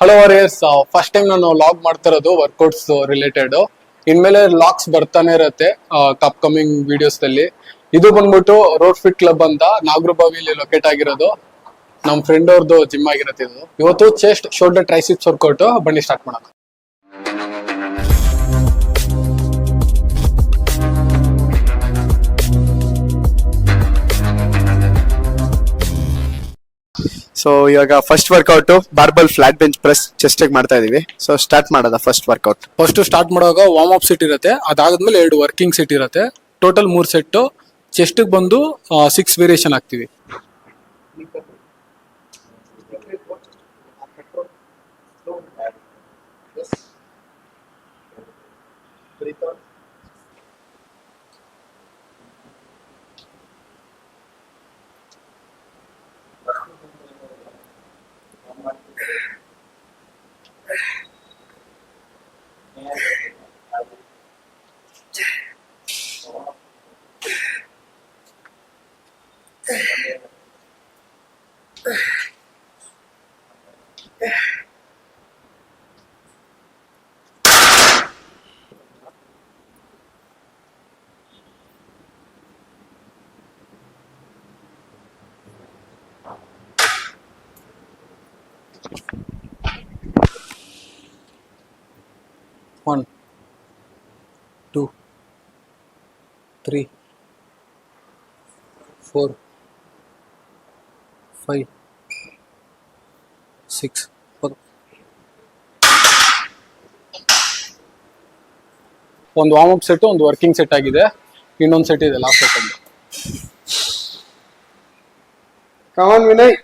Hello warriors, first time ನಾನು log ಮಾಡ್ತಾ ಇರೋದು ವರ್ಕೌಟ್ಸ್ ರಿಲೇಟೆಡ್. ಇನ್ಮೇಲೆ ಲಾಗ್ಸ್ ಬರ್ತಾನೆ ಇರತ್ತೆ ಅಪ್ಕಮಿಂಗ್ ವಿಡಿಯೋಸ್ ಅಲ್ಲಿ. ಇದು ಬಂದ್ಬಿಟ್ಟು ರೋಡ್ ಫಿಟ್ ಕ್ಲಬ್ ಅಂತ ನಾಗರಬಾವಿಲಿ ಲೊಕೇಟ್ ಆಗಿರೋದು. ನಮ್ ಫ್ರೆಂಡ್ ಅವ್ರದ್ದು ಜಿಮ್ ಆಗಿರತ್ತೆ ಇದು. ಇವತ್ತು ಚೆಸ್ಟ್, ಶೋಲ್ಡರ್, ಟ್ರೈಸಿಪ್ಸ್ ವರ್ಕೌಟ್. ಬನ್ನಿ ಸ್ಟಾರ್ಟ್ ಮಾಡೋಣ. ಸೊ ಇವಾಗ first workout barbell flat bench press chest ಮಾಡ್ತಾ ಇದೀವಿ. ಸೊ ಸ್ಟಾರ್ಟ್ ಮಾಡೋದ ಫಸ್ಟ್ ವರ್ಕೌಟ್. ಫಸ್ಟ್ ಸ್ಟಾರ್ಟ್ ಮಾಡುವಾಗ ವಾರ್ಮ್ ಅಪ್ ಸೆಟ್ ಇರುತ್ತೆ, ಅದಾದ್ಮೇಲೆ 2 ವರ್ಕಿಂಗ್ ಸೆಟ್ ಇರುತ್ತೆ. Total 3 set. ಚೆಸ್ಟ್ ಬಂದು 6 ವೇರಿಯೇಷನ್ ಹಾಕ್ತಿವಿ. One, 2, 3, 4, 5, 6. ಒಂದು ವಾರ್ಮ್ ಅಪ್ ಸೆಟ್, ಒಂದು ವರ್ಕಿಂಗ್ ಸೆಟ್ ಆಗಿದೆ. ಇನ್ನೊಂದು ಸೆಟ್ ಇದೆ last set. Come on Vinay.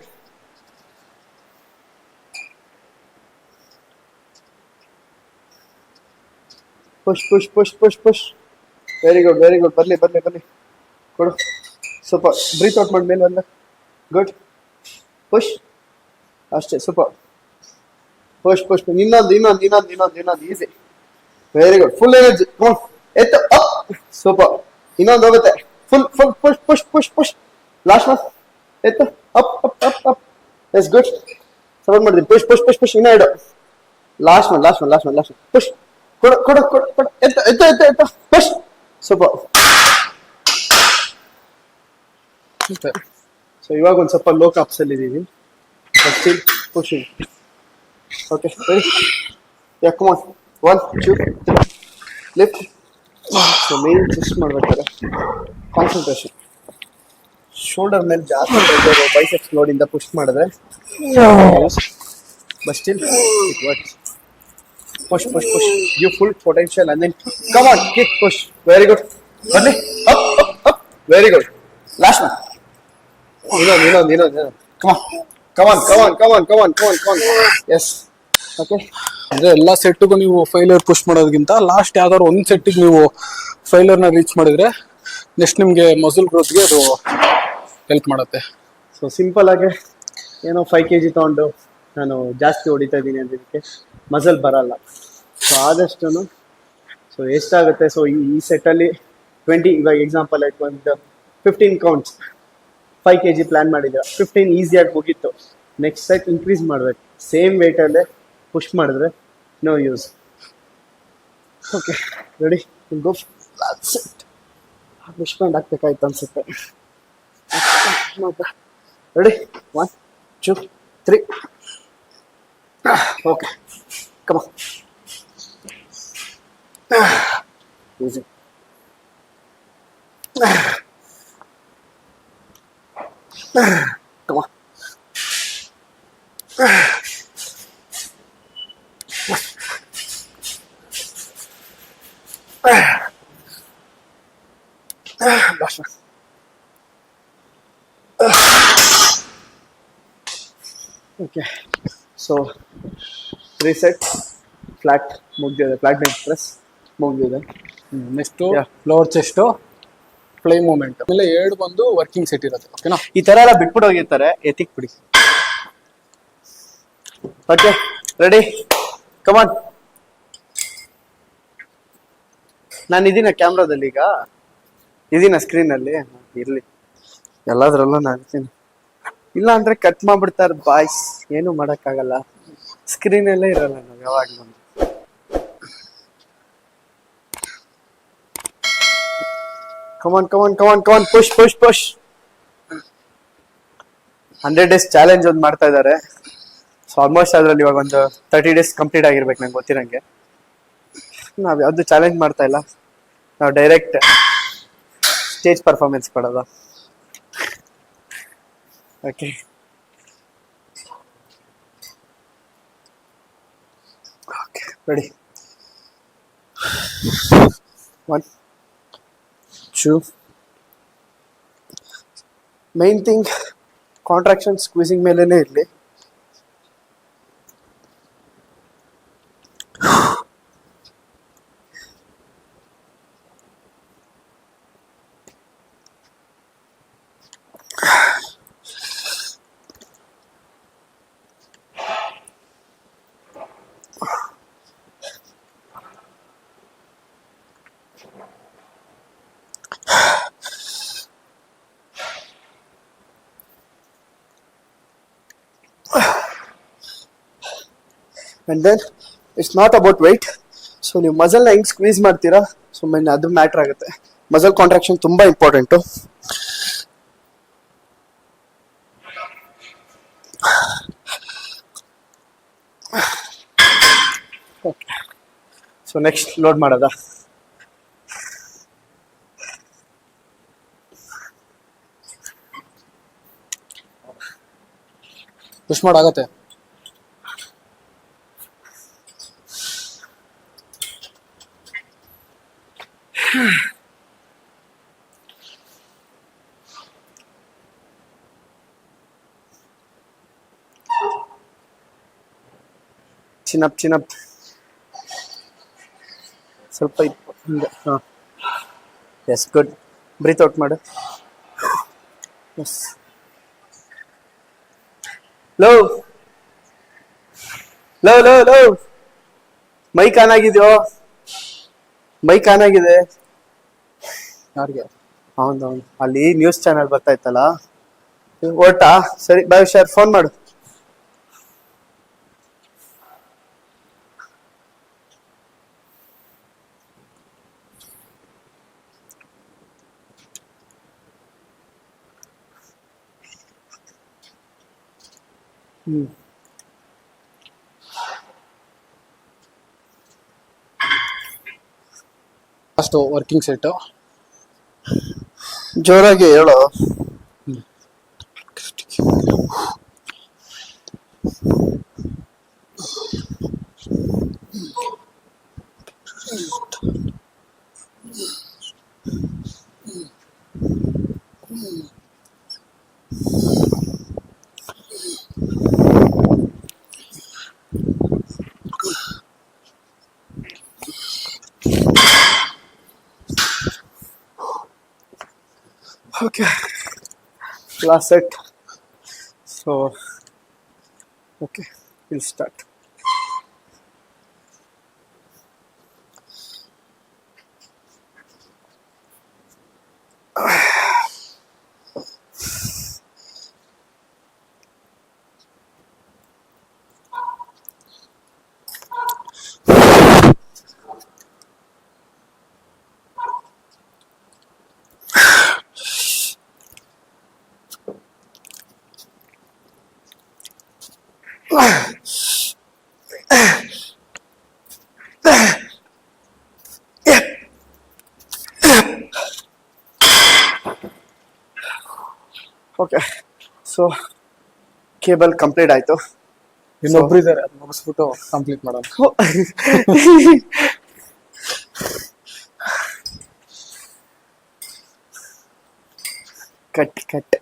Push push push push push. Very good very good. ಬರ್ಲಿ ಬರ್ಲಿ ಬರ್ಲಿ, ಕೊಡು. ಸ್ವಲ್ಪ ಬ್ರೀತ್ ಔಟ್ ಮಾಡಿ ಮೇಲೆ ಅಲ್ಲ. ಗುಡ್. ಪುಷ್ ಅಷ್ಟೇ. ಸೂಪರ್. Push push. ಇನ್ನೊಂದು ಇನ್ನೊಂದು ಇನ್ನೊಂದು ಇನ್ನೊಂದು ಇನ್ನೊಂದು. Easy. Very good. Full energy. ಎತ್ತು ಅಪ್. ಸೂಪರ್. ಇನ್ನೊಂದು ಹೋಗುತ್ತೆ. Full full push push push push. Last one. ಎತ್ತು ಅಪ್ ಅಪ್ ಅಪ್ ಅಪ್. Yes good. ಸಪೋರ್ಟ್ ಮಾಡ್ತೀನಿ. Push push push push. ಇನ್ನೂ 2. Last one last one last one last one. Push. ಕೊಡು ಕೊಡು ಕೊಡು ಕೊಡು. ಎತ್ತ ಎತ್ತ ಎತ್ತ ಎತ್ತ. ಪುಷ್. ಸೂಪರ್. ಸೊ ಇವಾಗ ಒಂದು ಸ್ವಲ್ಪ ಲೋ ಕಾಪ್ಸ್ ಅಲ್ಲಿ ಇದೀವಿ. Still pushing. Okay ready. Yeah come on. 1 2 3 lift. So main chest ಮಾಡ್ಬೇಕಾದ್ರೆ ಕಾನ್ಸಂಟ್ರೇಷನ್. ಶೋಲ್ಡರ್ ಮೇಲೆ ಜಾಸ್ತಿ ಪ್ರೆಷರ್ ಬೈಸೆಪ್ಸ್ ಲೋಡ್ ಇಂದ ಪುಷ್ ಮಾಡಿದ್ರೆ but still it works. Push, push, push. Give full potential and then come on, kick, push. Very good. Burni. Up, up, up. Very good. Last one. Come on. Come on, come on, come on, come on, come on, come on. Yes. Okay. ಅಂದ್ರೆ ಎಲ್ಲಾ ಸೆಟ್ಗೂ ನೀವು filer push ಮಾಡೋದಕ್ಕಿಂತ last ಯಾವ್ದಾದ್ರು ಒಂದು ಸೆಟ್ಟಿಗೆ ನೀವು ಫೈಲರ್ನ reach ಮಾಡಿದ್ರೆ next ನಿಮ್ಗೆ muscle ಗ್ರೋತ್ಗೆ ಅದು ಹೆಲ್ಪ್ ಮಾಡುತ್ತೆ. ಸೊ ಸಿಂಪಲ್ ಆಗಿ ಏನೋ 5 kg ತಗೊಂಡು ನಾನು ಜಾಸ್ತಿ ಹೊಡಿತಾ ಇದ್ದೀನಿ ಅದಕ್ಕೆ ಮಸಲ್ ಬರಲ್ಲ. ಸೊ ಆದಷ್ಟು ಸೊ ಎಷ್ಟಾಗುತ್ತೆ. ಸೊ ಈ ಸೆಟ್ಟಲ್ಲಿ 20, ಇವಾಗ ಎಕ್ಸಾಂಪಲ್ ಆಯ್ತು, ಒಂದು 15 ಕೌಂಟ್ಸ್ 5 kg ಪ್ಲಾನ್ ಮಾಡಿದ್ರೆ 15 ಈಸಿಯಾಗಿ ಮುಗೀತು. ನೆಕ್ಸ್ಟ್ ಸೆಟ್ ಇನ್ಕ್ರೀಸ್ ಮಾಡಬೇಕು. ಸೇಮ್ ವೇಟಲ್ಲೇ ಪುಷ್ ಮಾಡಿದ್ರೆ no use. Okay ready. Go last set. Push band ಹಾಕ್ಬೇಕಾಯ್ತು ಅನ್ಸುತ್ತೆ. Ready. 1 2 3. Okay, come on. Easy. Come on. Last one. Okay. So 3 set flat ಮುಗಿದಿದೆ. ಫ್ಲಾಟ್ ಬೆಂಚ್ ಪ್ರೆಸ್ ಮುಗಿದಿದೆ. Next lower chest, fly movement. ಆಮೇಲೆ 2 ಬಂದು working set ಇರುತ್ತೆ. ಓಕೆನಾ? ಈ ತರ ಎಲ್ಲ ಬಿಟ್ಬಿಟ್ಟು ಹೋಗಿರ್ತಾರೆ, ಎತ್ತಿಕ್ ಬಿಡಿ. Okay ready. ಕಮಾನ್. ನಾನು ಇದೀನ ಕ್ಯಾಮ್ರಾದಲ್ಲಿ, ಈಗ ಇದೀನ ಸ್ಕ್ರೀನಲ್ಲಿ. ಇರ್ಲಿ, ಎಲ್ಲದ್ರಲ್ಲೂ ನಾನು ಇಲ್ಲ ಅಂದ್ರೆ ಕಟ್ ಮಾಡ್ಬಿಡ್ತಾರ ಬಾಯ್ಸ್, ಏನು ಮಾಡಕ್ಕಾಗಲ್ಲ. ಸ್ಕ್ರೀನಲ್ಲೇ ಇರಲ್ಲ ನಾವು ಯಾವಾಗಲೂ. Come on come on come on come on, push push push. 100 days challenge ಒಂದು ಮಾಡ್ತಾ ಇದ್ದಾರೆ. ಸೊ ಆಲ್ಮೋಸ್ಟ್ ಅದ್ರಲ್ಲಿ ಇವಾಗ ಒಂದು 30 days ಕಂಪ್ಲೀಟ್ ಆಗಿರ್ಬೇಕು ನಂಗೆ ಗೊತ್ತಿರಂಗೆ. ನಾವ್ ಯಾವ್ದು ಚಾಲೆಂಜ್ ಮಾಡ್ತಾ ಇಲ್ಲ, ನಾವು ಡೈರೆಕ್ಟ್ ಸ್ಟೇಜ್ ಪರ್ಫಾರ್ಮೆನ್ಸ್ ಕೊಡೋದ. Okay, okay ready. 1 2. Main thing contraction squeezing ಮೇಲೇನೆ ಇರಲಿ. And then it's not about weight. So ನೀವು ಮಸಲ್ನ ಹೆಂಗ್ ಸ್ಕ್ವೀಸ್ ಮಾಡ್ತೀರಾ, ಸೊ ಮೇನ್ ಅದು ಮ್ಯಾಟ್ರ್ ಆಗುತ್ತೆ. ಮಸಲ್ ಕಾಂಟ್ರಾಕ್ಷನ್ ತುಂಬಾ ಇಂಪಾರ್ಟೆಂಟು. ಸೊ ನೆಕ್ಸ್ಟ್ ಲೋಡ್ ಮಾಡೋದಾ? ಪುಷ್ ಮಾಡಾಗತ್ತೆ. ಚಿನ್ನಪ್ ಚಿನ್ನಪ್ ಸ್ವಲ್ಪ ಹಿಂಗೆ. ಹಾಂ, ಎಸ್, ಗುಡ್. ಬ್ರೀತ್ ಔಟ್ ಮಾಡು. ಎಸ್. ಲೋ ಲೋ ಲೋ ಲೋ, ಮೈಕ್ ಆನ್ ಆಗಿದೆಯೋ? ಮೈಕ್ ಆನ್ ಆಗಿದೆ. ಯಾರಿಗೆ? ಹೌದು, ಅಲ್ಲಿ ನ್ಯೂಸ್ ಚಾನೆಲ್ ಬರ್ತಾ ಇತ್ತಲ್ಲ, ಓಟಾ? ಸರಿ, ಬಾಯ್ ಹುಷಾರ್, ಫೋನ್ ಮಾಡು. First working set. ಜೋರಾಗಿ ಹೇಳೋ. Okay, last set. So, okay, we'll start. Okay, so cable complete ಆಯ್ತು. ಇನ್ನೊಬ್ರು ಇದಾರೆ, ಅದು ಮುಗಿಸ್ಬಿಟ್ಟು ಕಂಪ್ಲೀಟ್ ಮಾಡೋಣ. Cut cut.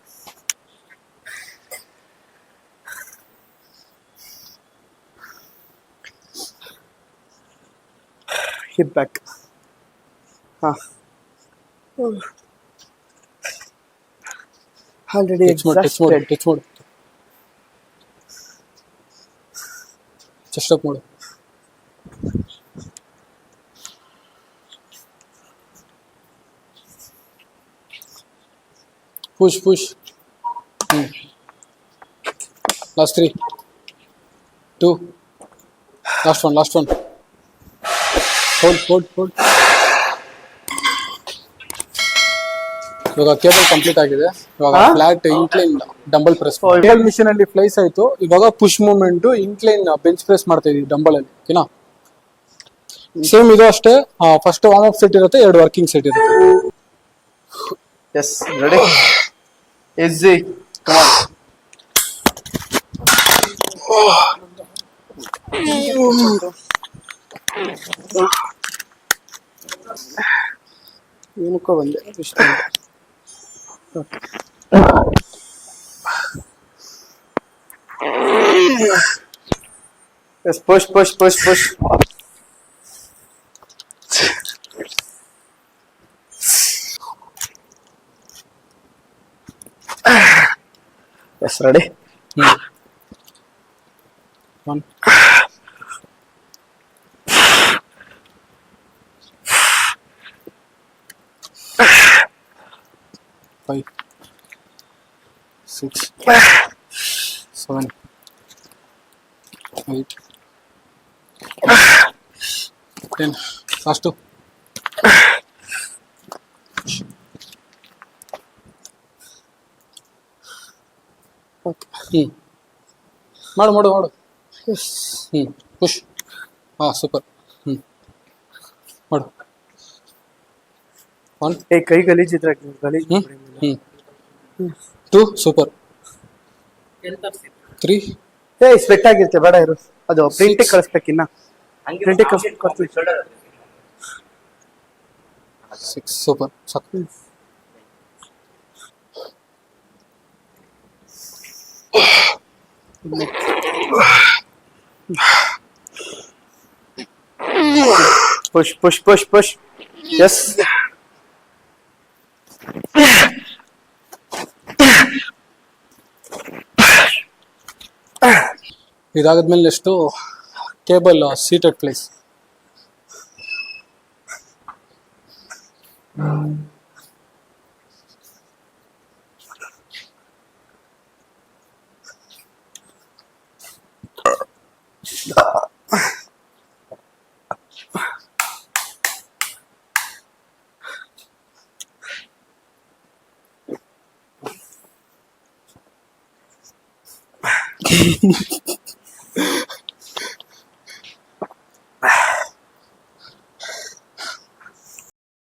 Hip back. ಹಾ, ಆಲ್ರೆಡಿ ಟಚ್ ಮಾಡು. ಚೆಸ್ಟ್ ಅಪ್ ಮಾಡು. Push. Last 3 2 last one hold. ಇವಾಗ ಕೇಬಲ್ ಕಂಪ್ಲೀಟ್ ಆಗಿದೆ. ಇವಾಗ flat incline dumbbell press. Cable machine ಅಲ್ಲಿ ಫ್ಲೈಸ್ ಆಯ್ತು. ಇವಾಗ push movement incline bench press ಮಾಡ್ತಾ ಇದೀವಿ ಡಂಬಲ್ ಅಲ್ಲಿ. ಓಕೆನಾ? ಸೇಮ್ ಇದು ಅಷ್ಟೇ. ಫಸ್ಟ್ ವಾರ್ಮ್ ಅಪ್ ಸೆಟ್ ಇರುತ್ತೆ, 2 ವರ್ಕಿಂಗ್ ಸೆಟ್ ಇರುತ್ತೆ. ಎಸ್ ರೆಡಿ ಈಸಿ ಕಮ್ ಏನಕ್ಕೋ ಬಂದೆ ಇಷ್ಟ. Yes push. Yes ready 1 5 6 7 8 10 last. ಮಾಡು. ಪುಷ್. ಸೂಪರ್. ಮಾಡು. 1 ಕೈ ಗಲೀಜಿದ್ರೆ ಗಲೀಜ್ 2 ಸೂಪರ್. 3 ಸ್ವೆಟ್ ಆಗಿರುತ್ತೆ, ಬೇಡ ಇರು. ಅದು ಪ್ರಿಂಟಿಗೆ ಕಳಿಸ್ಬೇಕಿನ್ನ. ಪ್ರಿಂಟಿಗೆ ಕಳಿಸ್ಕೊಡ್ತೀವಿ. 6 ಸೂಪರ್. ಸಾಕು. push. Yes. ಇದಾದ್ಮೇಲೆ ನೆಕ್ಸ್ಟ್ ಕೇಬಲ್ ಸೀಟೆಡ್ ಪ್ಲೇಸ್.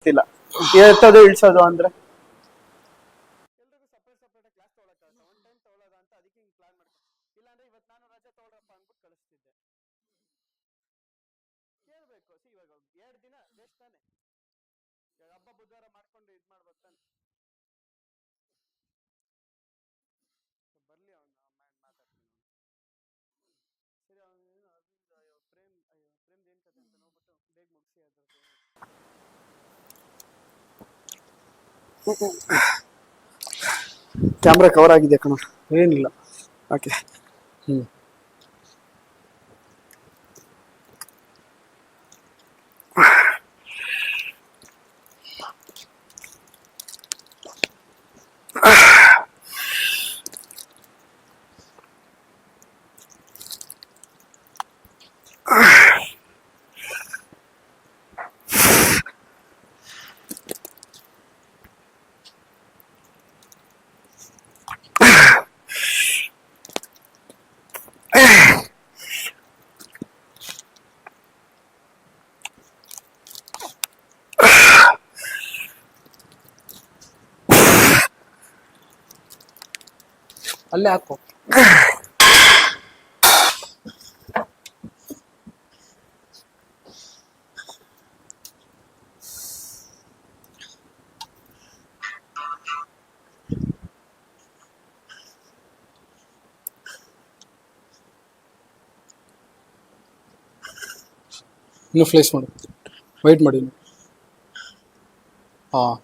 ಇಲ್ಲ ಎತ್ತೋದು ಇಳಿಸೋದು ಅಂದ್ರೆ ಕ್ಯಾಮ್ರಾ ಕವರ್ ಆಗಿದೆ ಕಣ. ಏನಿಲ್ಲ. ಓಕೆ. ಅಲ್ಲೇ ಹಾಕು. ಇನ್ನು ಫ್ಲೇಸ್ ಮಾಡು, ವೈಟ್ ಮಾಡಿ. ಹಾಂ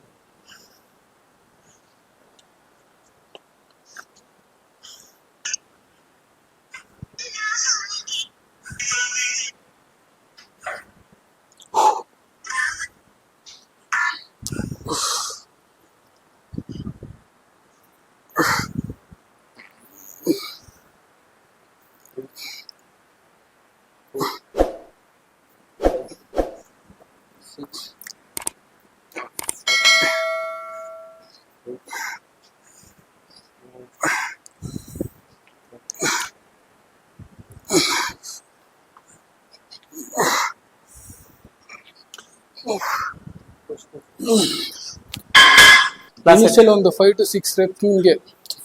ಇನಿಷಿಯಲ್ ಒಂದು 5 to 6 ರೆಪ್ ನಿಮಗೆ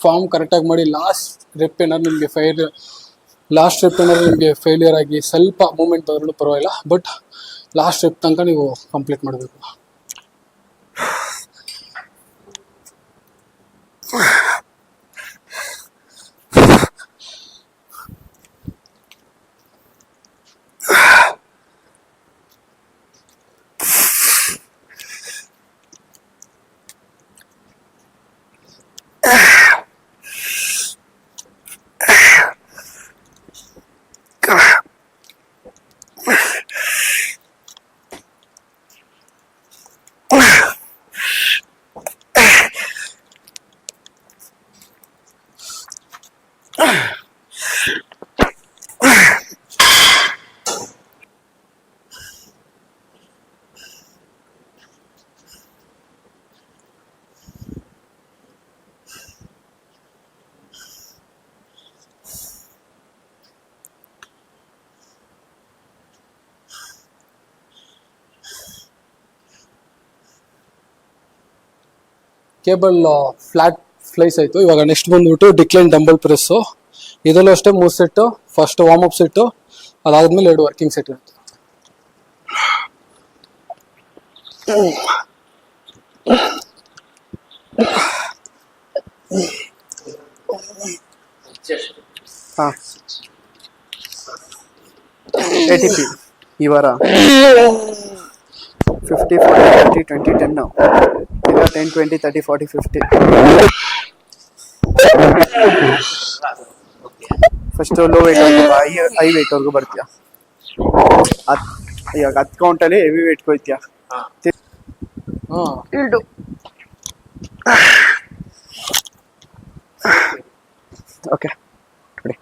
ಫಾರ್ಮ್ ಕರೆಕ್ಟಾಗಿ ಮಾಡಿ ಲಾಸ್ಟ್ ರೆಪ್ ಏನಾದ್ರು ನಿಮಗೆ ಫೇಲಿಯರ್ ಆಗಿ ಸ್ವಲ್ಪ ಮೂಮೆಂಟ್ ಬರಲು ಪರವಾಗಿಲ್ಲ, ಬಟ್ ಲಾಸ್ಟ್ ರೆಪ್ ತನಕ ನೀವು ಕಂಪ್ಲೀಟ್ ಮಾಡಬೇಕು. ಕೇಬಲ್ ಫ್ಲಾಟ್ ಫ್ಲೈಸ್ ಆಯಿತು. ಇವಾಗ ನೆಕ್ಸ್ಟ್ ಬಂದ್ಬಿಟ್ಟು ಡಿಕ್ಲೈನ್ ಡಂಬಲ್ ಪ್ರೆಸ್ಸು. ಇದರಲ್ಲೂ ಅಷ್ಟೇ 3 set. First warm up set, ಅದಾದ್ಮೇಲೆ 2 ವರ್ಕಿಂಗ್ ಸೆಟ್ ಇರುತ್ತೆ. ಹಾಂ, ATP ಈ ವಾರ 50 40 30 20 10 ಈಗ 10 20 30 40 50. ಫಸ್ಟ್ ಲೋ ವೇಟ್ ಹೈ ವೇಟ್ವರೆಗೂ ಬರ್ತೀಯಾ. ಇವಾಗ 10 ಕೌಂಟಲ್ಲಿ ಹೆವಿ ವೇಟ್ಗೆ ಹೋಯ್ತೀಯಾ. ಇಲ್ಡು ಓಕೆ ನೋಡಿ.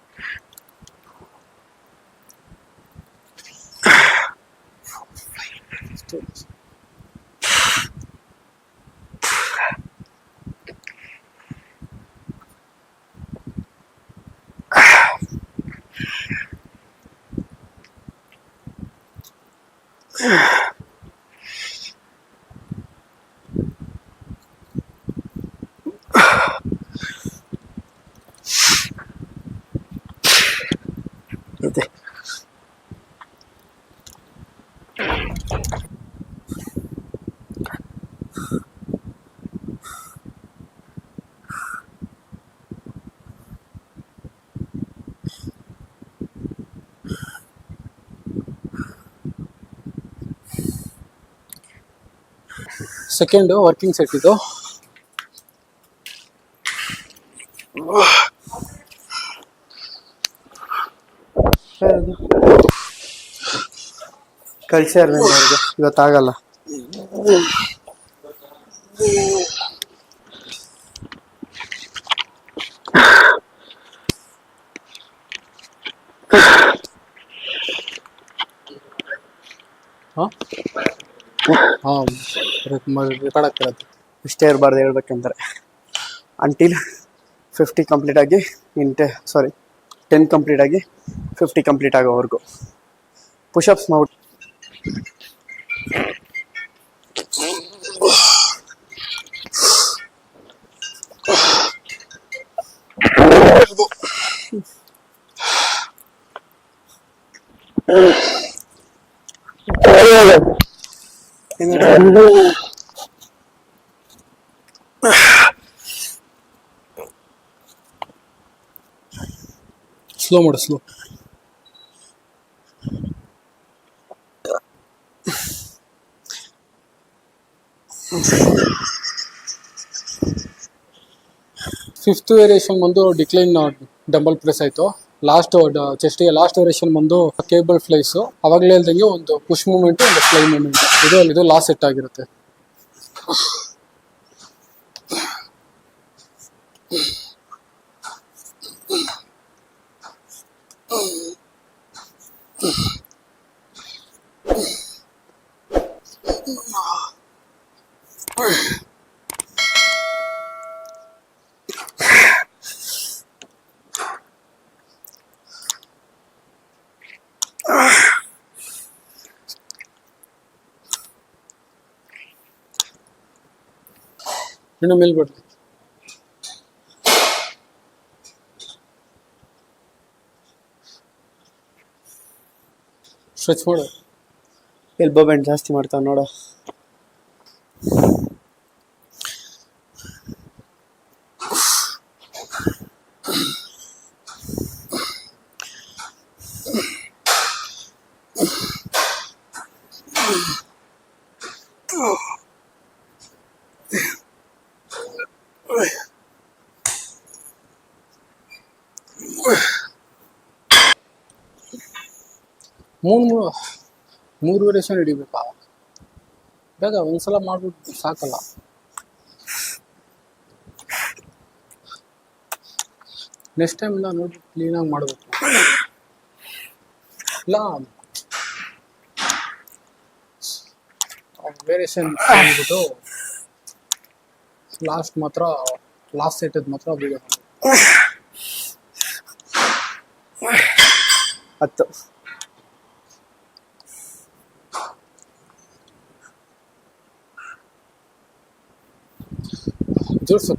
ಇದೆ ಸೆಕೆಂಡ್ ವರ್ಕಿಂಗ್ ಸೆಟ್ ಇದು. ಕಳಿಸಿ ಅರವಿಂದ್ ಅವ್ರಿಗೆ, ಇವತ್ತಾಗಲ್ಲ. ಹಾಂ, ರೆಕಾರ್ಡ್ ಆಗ್ತಿರತ್ತೆ. ಇಷ್ಟೇ ಇರಬಾರ್ದು ಹೇಳ್ಬೇಕಂದ್ರೆ. ಅಂಟಿಲ್ 50 ಕಂಪ್ಲೀಟ್ ಆಗಿ 10 ಕಂಪ್ಲೀಟ್ ಆಗಿ 50 ಕಂಪ್ಲೀಟ್ ಆಗೋವರೆಗೂ ಪುಷಪ್ಸ್ ಮಾಡಿ. ಸ್ಲೋ ಮಾಡು, ಸ್ಲೋ. ಫಿಫ್ತ್ ವೇರಿಯೇಷನ್ ಬಂದು ಡಿಕ್ಲೈನ್ ಡಂಬಲ್ ಪ್ರೆಸ್ ಆಯಿತು. ಚೆಸ್ಟಿಗೆ ಲಾಸ್ಟ್ ವೇರಿಯೇಷನ್ ಬಂದು ಕೇಬಲ್ ಫ್ಲೈಸು. ಅವಾಗಲೇ ಹೇಳ್ದಂಗೆ ಒಂದು ಪುಷ್ ಮೂಮೆಂಟ್, ಒಂದು ಫ್ಲೈ ಮೂಮೆಂಟ್. ಇದು ಲಾಸ್ಟ್ ಸೆಟ್ ಆಗಿರುತ್ತೆ. ಇನ್ನು ಮೇಲ್ಬಿಡ್ರಿ. ಸ್ಟ್ರೆಚ್ ಮಾಡು. ಎಲ್ಬೋ ಬ್ಯಾಂಡ್ ಜಾಸ್ತಿ ಮಾಡ್ತಾವ ನೋಡು. ಮೂರು ವೇರಿಯೇಷನ್ ಹಿಡಿಬೇಕಾ? ಬೇಗ ಒಂದ್ಸಲ ಮಾಡ್ಬಿಟ್ಟು ಸಾಕಲ್ಲ. ನೆಕ್ಸ್ಟ್ ಟೈಮ್ ಇಲ್ಲ ನೋಡಿ ಕ್ಲೀನಾಗಿ ಮಾಡಬೇಕು. ಇಲ್ಲ ವೇರಿಯೇಷನ್ ಹೇಳ್ಬಿಟ್ಟು ಲಾಸ್ಟ್ ಸೆಟ್ ಮಾತ್ರ ಬೇಗ 10.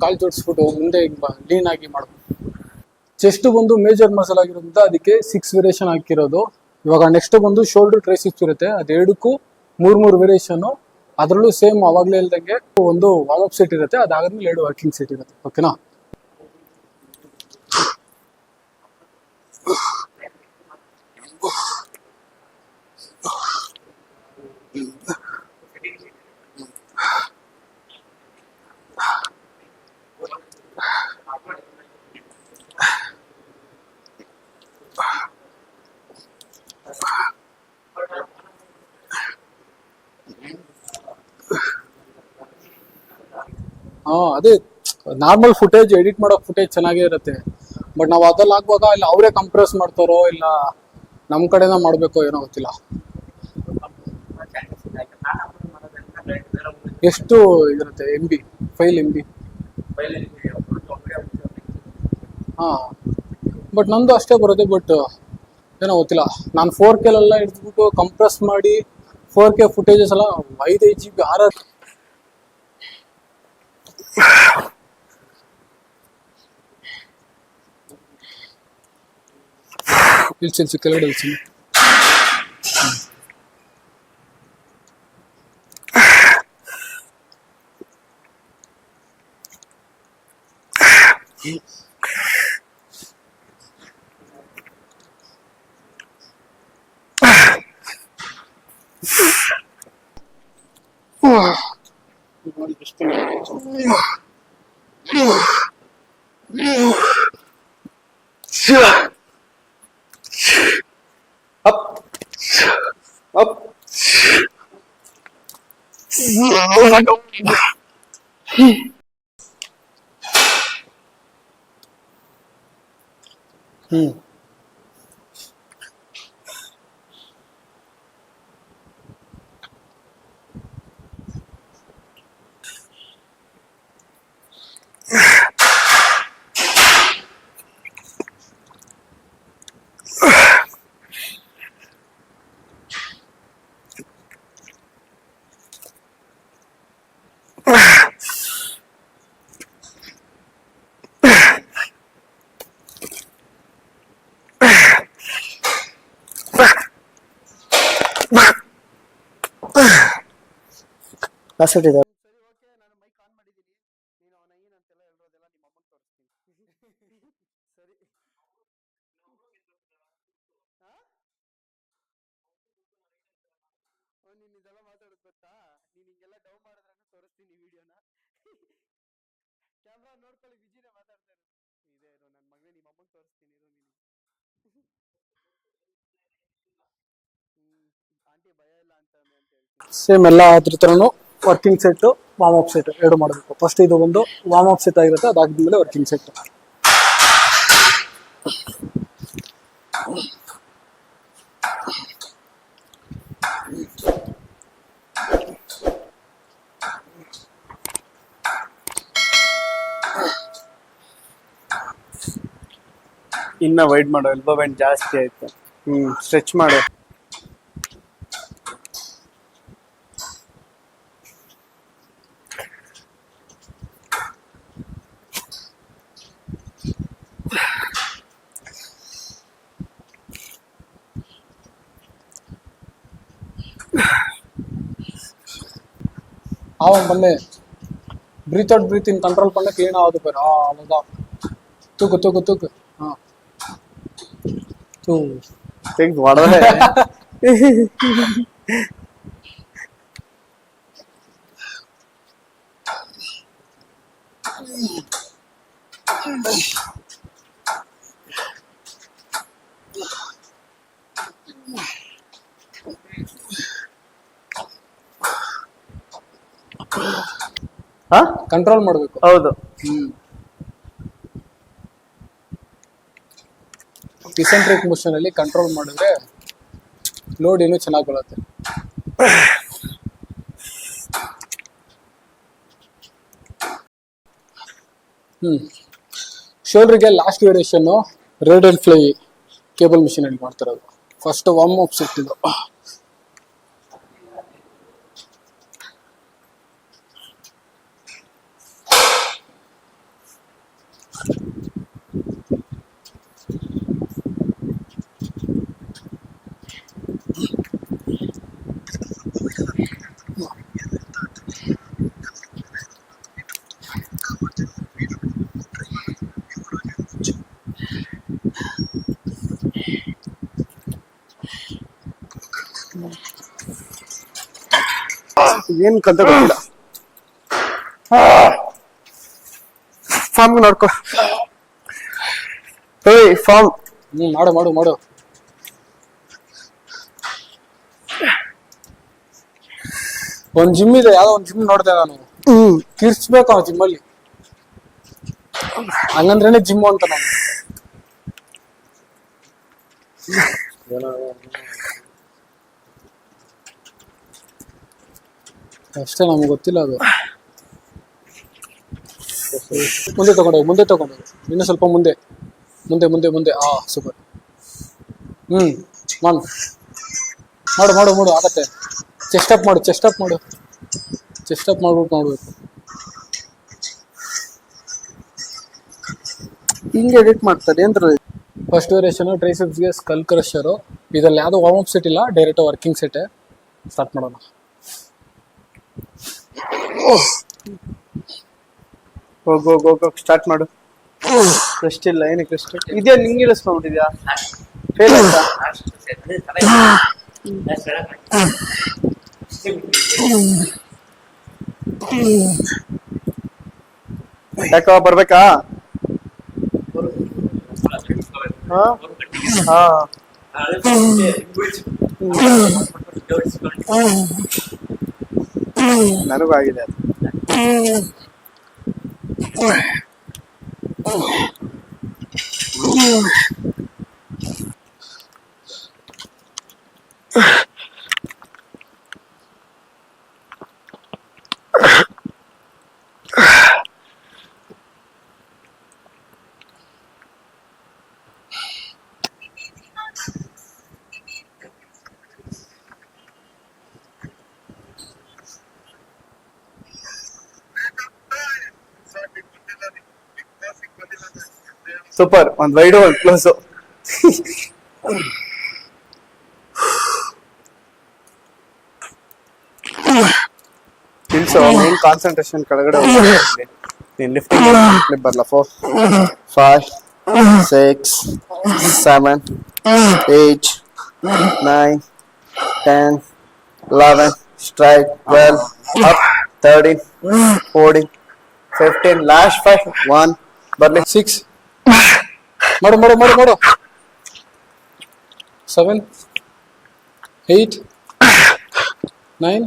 ಕಾಲು ಜೋಡಿಸ್ಬಿಟ್ಟು ಮುಂದೆ ಲೀನ್ ಆಗಿ ಮಾಡಬೇಕು. ಚೆಸ್ಟ್ ಬಂದು ಮೇಜರ್ ಮಸಲ್ ಆಗಿರೋದ್ರಿಂದ ಅದಕ್ಕೆ 6 ವೇರಿಯೇಷನ್ ಹಾಕಿರೋದು. ಇವಾಗ ನೆಕ್ಸ್ಟ್ ಬಂದು ಶೋಲ್ಡರ್ ಟ್ರೈಸಿಪ್ಸ್ ಇರುತ್ತೆ, ಅದೆರಡಕ್ಕೂ 3 ವೇರಿಯೇಷನ್. ಅದರಲ್ಲೂ ಸೇಮ್ ಅವಾಗಲೇ ಇಲ್ದಂಗೆ ಒಂದು ವಾರ್ಮ್ ಅಪ್ ಸೆಟ್ ಇರುತ್ತೆ, ಅದಾದ್ಮೇಲೆ 2 ವರ್ಕಿಂಗ್ ಸೆಟ್ ಇರುತ್ತೆ. ಓಕೆನಾ? ಅದೇ ನಾರ್ಮಲ್ ಫುಟೇಜ್ ಎಡಿಟ್ ಮಾಡೋ ಫುಟೇಜ್ ಚೆನ್ನಾಗೇ ಇರುತ್ತೆ. ಬಟ್ ನಾವು ಅದ್ರಲ್ಲಿ ಹಾಕುವಾಗ ಇಲ್ಲ ಅವರೇ ಕಂಪ್ರೆಸ್ ಮಾಡ್ತಾರೋ ಇಲ್ಲ ನಮ್ಮ ಕಡೆನ ಮಾಡಬೇಕೋ ಏನೋ ಗೊತ್ತಿಲ್ಲ. ಎಷ್ಟು ಇರುತ್ತೆ MB? 5 MB. ಬಟ್ ನಂದು ಅಷ್ಟೇ ಬರುತ್ತೆ. ಬಟ್ ಏನೋ ಗೊತ್ತಿಲ್ಲ, ನಾನು 4K ಹಿಡಿದ್ಬಿಟ್ಟು ಕಂಪ್ರೆಸ್ ಮಾಡಿ 4K ಫುಟೇಜಸ್ ಎಲ್ಲ 5 GB 6 ಇಲ್ಸಿ ಕೆಳಗಡೆ ಇಲ್ಸಿ. Up. Up. ಕಾಸೆಟ್ ಇದೆ. ಇದೆಲ್ಲ ಮಾತಾಡೋದು ಗೊತ್ತಾ? ನೀನ್ ಹಿಂಗೆಲ್ಲ ಡೌ ಮಾಡಿದ್ರೆ ತೋರಿಸ್ತೀನಿ ವಿಡಿಯೋನ. ಕ್ಯಾಮ್ರಾ ನೋಡ್ಕೊಳ್ಳಿ, ವಿಜಿನೇ ಮಾತಾಡ್ತಾ ಇರೋದು. ಇದೆ ಇದು ನನ್ನ ಮಗನೇ, ನಿಮ್ಮ ಅಮ್ಮಂಗೆ ತೋರಿಸ್ತೀನಿ ಇರು ನೀನು. ಆಂಟಿ ಭಯ ಇಲ್ಲ ಅಂತ ಹೇಳ್ತೀನಿ. ಸೇಮ್ ಎಲ್ಲ ಅದ್ರ ಥರನು working set, warm up set ಎರಡು ಮಾಡಬೇಕು. ಫಸ್ಟ್ ಇದು ಒಂದು ವಾರ್ಮ್ ಅಪ್ ಸೆಟ್ ಆಗಿರುತ್ತೆ, ಅದಾದ್ಮೇಲೆ ವರ್ಕಿಂಗ್ ಸೆಟ್. ಇನ್ನ ವೈಡ್ ಮಾಡು, ಎಲ್ಬೋ ಬ್ಯಾಂಡ್ ಜಾಸ್ತಿ ಆಯ್ತು. ಸ್ಟ್ರೆಚ್ ಮಾಡು. அவன் பண்ணு. Breathe out breathe in control பண்ண க்ளீன் ஆகுது பாரு. அவ்வளோதான். தூக்கு தூக்கு தூக்கு. ತೆಗ್ದು ಹೊಡೆದ್ರೆ ಕಂಟ್ರೋಲ್ ಮಾಡ್ಬೇಕು. ಹೌದು. ಇಸೆಂಟ್ರಿಕ್ ಮೋಷನ್ ಅಲ್ಲಿ ಕಂಟ್ರೋಲ್ ಮಾಡಿದ್ರೆ ಲೋಡ್ ಇನ್ನೂ ಚೆನ್ನಾಗಿ ಬರುತ್ತೆ. ಶೋಲ್ಡರ್ಗೆ ಲಾಸ್ಟ್ ವೇರಿಯೇಷನ್ ರೇಡ್ ಅಂಡ್ ಫ್ಲೈ ಕೇಬಲ್ ಮಿಷಿನ್ ಅಲ್ಲಿ ಮಾಡ್ತಿರೋದು. ಫಸ್ಟ್ ವಾರ್ಮ್ ಅಪ್ ಸೆಟ್ ಇದು. ಏನ್ ಕಂತ ಗೊತ್ತಿಲ್ಲ. ಫಾರ್ಮ್ ನೋಡ್ಕೊ. ಫಾರ್ಮ್ ಮಾಡು ಮಾಡು ಮಾಡು. ಒಂದ್ ಜಿಮ್ ಇದೆ, ಯಾವ್ದೋ ಒಂದ್ ಜಿಮ್ ನೋಡ್ದೆ ನಾನು. ಕಿರ್ಚ್ಬೇಕು ಆ ಜಿಮ್ ಅಲ್ಲಿ, ಹಂಗಂದ್ರೇನೆ ಜಿಮ್ ಅಂತ ನಾನು. ಅಷ್ಟೇ, ನಮ್ಗೆ ಗೊತ್ತಿಲ್ಲ ಅದು. ಮುಂದೆ ತಗೊಂಡೋಗಿ, ಮುಂದೆ ತಗೊಂಡೋಗಿ, ಇನ್ನು ಸ್ವಲ್ಪ ಮುಂದೆ ಮುಂದೆ ಮುಂದೆ ಮುಂದೆ. ಸೂಪರ್. ಮಾಡು ಮಾಡು ಮಾಡು ಮಾಡು, ಆಗತ್ತೆ. ಚೆಸ್ಟ್ ಅಪ್ ಮಾಡು, ಚೆಸ್ಟ್ ಅಪ್ ಮಾಡು, ಚೆಸ್ಟ್ ಅಪ್ ಮಾಡ್ಬಿಟ್ಟು ಮಾಡ್ಬೇಕು. ಹಿಂಗೆ ಎಡಿಟ್ ಮಾಡ್ತಾರೆ ಏನ್ರ. ಫಸ್ಟ್ ವೇರಿಯೇಷನ್ ಟ್ರೈಸೆಪ್ಸ್ಗೆ ಸ್ಕಲ್ ಕ್ರಷರು. ಇದ್ರಲ್ಲಿ ಯಾವುದೋ ವಾರ್ಮ್ ಅಪ್ ಸೆಟ್ ಇಲ್ಲ, ಡೈರೆಕ್ಟ್ ವರ್ಕಿಂಗ್ ಸೆಟ್. ಸ್ಟಾರ್ಟ್ ಮಾಡೋಣ. ಹೋಗ್ ಹೋಗ್ ಹೋಗ್ ಸ್ಟಾರ್ಟ್ ಮಾಡು. ರೆಸ್ಟ್ ಇಲ್ಲ, ಏನಕ್ಕೆ ರೆಸ್ಟ್? ಇದೇ ನಿಂಗೆ ಇಳಿಸ್ಕೊಂಡ್ಬಿಟ್ಟಿದ್ಯಾ? ಫೇಲ್ ಆಯ್ತಾ? ಯಾಕ ಬರ್ಬೇಕಾ? ನನಗೂ ಆಗಿದೆ ಅದು. ಸೂಪರ್. ಒಂದ್ ವೈಡು ಒಂದ್ ಕ್ಲೋಸು. ತಿಳ್ಸೋ, ಮೇನ್ ಕಾನ್ಸಂಟ್ರೇಷನ್ ಕೆಳಗಡೆ ನೀನ್ ಲಿಫ್ಟಿಂಗ್ ಬರಲ್ಲ. 4 5 6 7 8 9 10 11 straight 12 up 13 14 15 last 5 1 ಬರ್ಲಿ 6 ಮಾಡು ಮಾಡು ಮಾಡು ಮಾಡು. 7 8 9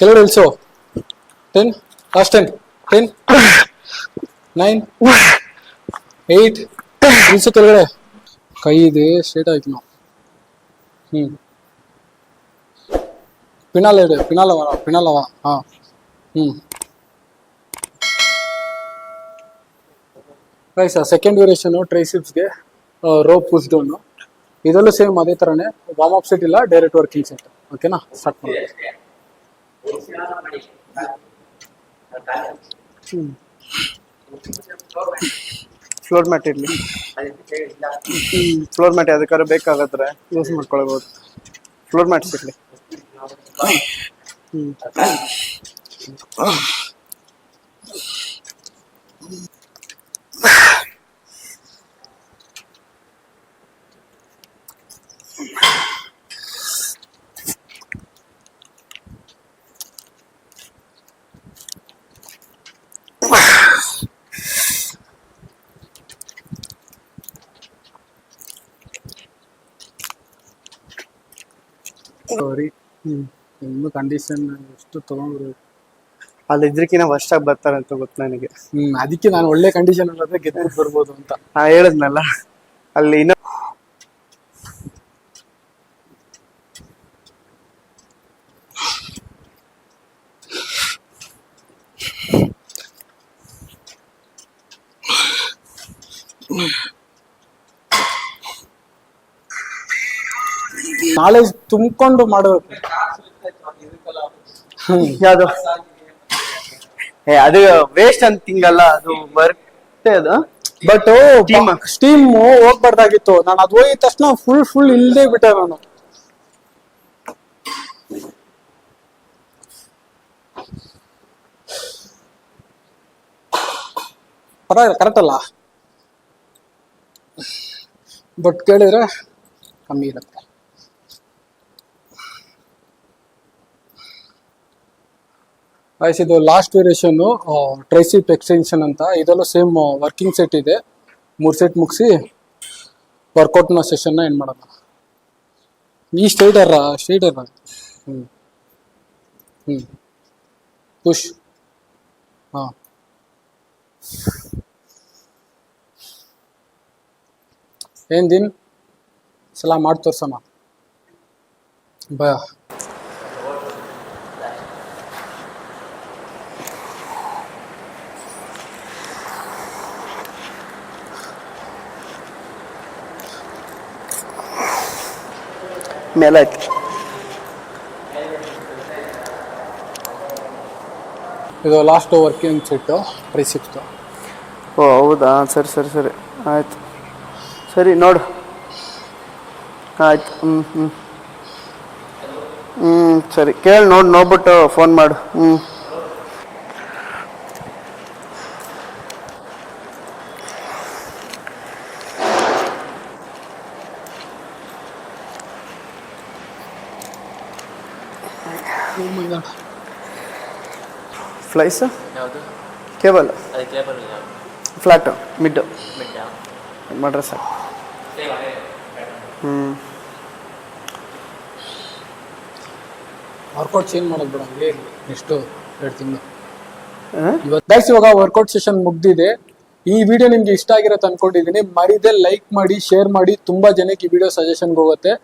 ಕೆಳಗಡೆ ಇಳಿಸು. 10 ಲಾಸ್ಟ್ 10 10 9 8 ಇಳಿಸು ಕೆಳಗಡೆ. ಕೈ ಇದೆ ಸ್ಟ್ರೇಟ್ ಆಯ್ತು ನಾವು. ಪಿನಾಲ್ ಇಡು, ಪಿನಾಲವ ಪಿನಾಲವ. ಗೈಸ್ ಸೆಕೆಂಡ್ ವೇರಿಯೇಷನ್ ಟ್ರೈಸಿಪ್ಸ್ಗೆ ರೋಪ್ ಪುಷ್ ಡೌನ್. ಇದರಲ್ಲೂ ಸೇಮ್ ಅದೇ ತರನೇ ವಾರ್ಮ್ ಅಪ್ ಸೆಟ್ ಇಲ್ಲ, ಡೈರೆಕ್ಟ್ ವರ್ಕಿಂಗ್ ಸೆಟ್. ಓಕೆನಾ, ಸ್ಟಾರ್ಟ್ ಮಾಡಿ. ಫ್ಲೋರ್ ಮ್ಯಾಟ್ ಇರಲಿ. ಫ್ಲೋರ್ ಮ್ಯಾಟ್ ಅದಕ್ಕಾದ್ರೆ ಬೇಕಾಗತ್ರೆ ಯೂಸ್ ಮಾಡ್ಕೊಳ್ಬೋದು. ಫ್ಲೋರ್ ಮ್ಯಾಟ್ಸ್ ಇರಲಿ. ಸಾರಿ, ಇನ್ನು ಕಂಡೀಷನ್ ಎಷ್ಟು ತಗೊಂಡ್ರು. ಅಲ್ಲಿ ಇದ್ರಕಿನ ಫಸ್ಟ್ ಆಗಿ ಬರ್ತಾರೆ ಅಂತ ಗೊತ್ತು ನನಗೆ. ಅದಕ್ಕೆ ನಾನು ಒಳ್ಳೆ ಕಂಡೀಷನ್ ಅಲ್ಲದೆ ಗೆದ್ದು ಬರ್ಬೋದು ಅಂತ ಹೇಳಿದ್ನಲ್ಲ. ಅಲ್ಲಿ ಇನ್ನ ನಾಲೆಜ್ ತುಂಬಿಕೊಂಡು ಮಾಡಬೇಕು. ಯಾವ್ದು ಅದು ವೇಸ್ಟ್ ಅಂತ ತಿಂಗಲ್ಲ, ಅದು ಬರುತ್ತೆ ಅದು. ಬಟ್ ಸ್ಟೀಮ್ ಹೋಗ್ಬಾರ್ದಾಗಿತ್ತು. ನಾನು ಅದು ಹೋಗಿದ ತಕ್ಷಣ ಫುಲ್ ಇಲ್ದೇ ಬಿಟ್ಟೆ ನಾನು. ಪರವಾಗಿಲ್ಲ, ಕರೆಕ್ಟ್ ಅಲ್ಲ, ಬಟ್ ಕೇಳಿದ್ರೆ ಕಮ್ಮಿ ಇರುತ್ತೆ. ಆಯ್ತು, ಇದು ಲಾಸ್ಟ್ ವೇರಿಯೇಷನ್ ಟ್ರೈಸಿಪ್ ಎಕ್ಸ್ಟೆನ್ಷನ್ ಅಂತ. ಇದರಲ್ಲೂ ಸೇಮ್ ವರ್ಕಿಂಗ್ ಸೆಟ್ ಇದೆ. 3 ಸೆಟ್ ಮುಗಿಸಿ ವರ್ಕೌಟ್ನ ಸೆಷನ್ನ ಎಂಡ್ ಮಾಡೋಣ. ಈ ಸ್ಟ್ರೈಟರ್ ಪುಷ್. ಹಾಂ, ಏನ್ ದಿನ್ ಸಲ ಮಾಡಿ ತೋರ್ಸೋಣ ಬಾ. ಮೇಲೆ ಆಯ್ತು. ಇದು ಲಾಸ್ಟ್ ವರ್ಕಿಂಗ್ ಸೆಟ್ಟು ಟ್ರೈಸಿಪ್ಸ್. ಓ ಹೌದಾ, ಸರಿ ಸರಿ ಸರಿ ಆಯ್ತು. ಸರಿ ನೋಡು, ಆಯ್ತು. ಸರಿ ಕೇಳಿ ನೋಡ್ಬಿಟ್ಟು ಫೋನ್ ಮಾಡು. ಫ್ಲೈಸ್ ಯಾವುದು? ಕೇಬಲ್ ಅದು ಕೇಬಲ್ ಫ್ಲಾಟು ಮಿಡ್ಡು ಮಿಡ್ ಮಾಡ್ರೆ ಸಾಕು. ವರ್ಕೌಟ್ ಚೇಂಜ್ ಮಾಡೋದು ಬಿಡ, ಹಂಗೆ ಎಷ್ಟು 2 ತಿಂಗಳು. ಇವತ್ತು ಇವಾಗ ವರ್ಕೌಟ್ ಸೆಷನ್ ಮುಗ್ದಿದೆ. ಈ ವಿಡಿಯೋ ನಿಮ್ಗೆ ಇಷ್ಟ ಆಗಿರತ್ತೆ ಅನ್ಕೊಂಡಿದೀನಿ. ಮರಿದೆ ಲೈಕ್ ಮಾಡಿ, ಶೇರ್ ಮಾಡಿ. ತುಂಬಾ ಜನಕ್ಕೆ ಈ ವಿಡಿಯೋ ಸಜೆಷನ್ಗೆ ಹೋಗುತ್ತೆ.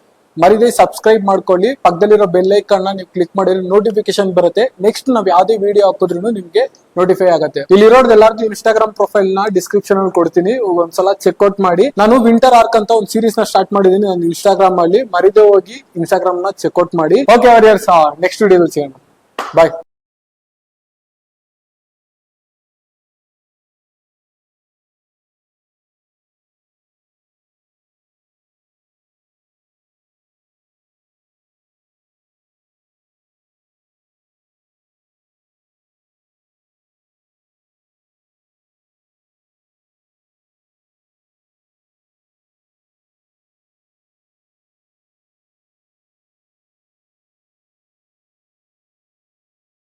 ಮರಿದೆ ಸಬ್ಸ್ಕ್ರೈಬ್ ಮಾಡ್ಕೊಳ್ಳಿ. ಪಕ್ಕದಲ್ಲಿರೋ ಬೆಲ್ ಐಕಾನ್ ನೀವು ಕ್ಲಿಕ್ ಮಾಡಿದ್ರೆ ನೋಟಿಫಿಕೇಶನ್ ಬರುತ್ತೆ. ನೆಕ್ಸ್ಟ್ ನಾವ್ ಯಾವ್ದೇ ವಿಡಿಯೋ ಹಾಕಿದ್ರು ನಿಮ್ಗೆ ನೋಟಿಫೈ ಆಗುತ್ತೆ. ಇಲ್ಲಿರೋದು ಎಲ್ಲಾರ್ದು ಇನ್ಸ್ಟಾಗ್ರಾಮ್ ಪ್ರೊಫೈಲ್ ನ ಡಿಸ್ಕ್ರಿಪ್ಷನ್ ಅಲ್ಲಿ ಕೊಡ್ತೀನಿ, ಒಂದ್ಸಲ ಚೆಕ್ಔಟ್ ಮಾಡಿ. ನಾನು ವಿಂಟರ್ ಆರ್ಕ್ ಅಂತ ಒಂದು ಸೀರೀಸ್ ನ ಸ್ಟಾರ್ಟ್ ಮಾಡಿದೀನಿ ನಾನು ಇನ್ಸ್ಟಾಗ್ರಾಮ್ ಅಲ್ಲಿ. ಮರಿದೆ ಹೋಗಿ ಇನ್ಸ್ಟಾಗ್ರಾಮ್ ನ ಚೆಕ್ಔಟ್ ಮಾಡಿ. ಓಕೆ ವಾರಿಯರ್ಸ್, ನೆಕ್ಸ್ಟ್ ವಿಡಿಯೋದಲ್ಲಿ ಸಿಗೋಣ. ಬಾಯ್.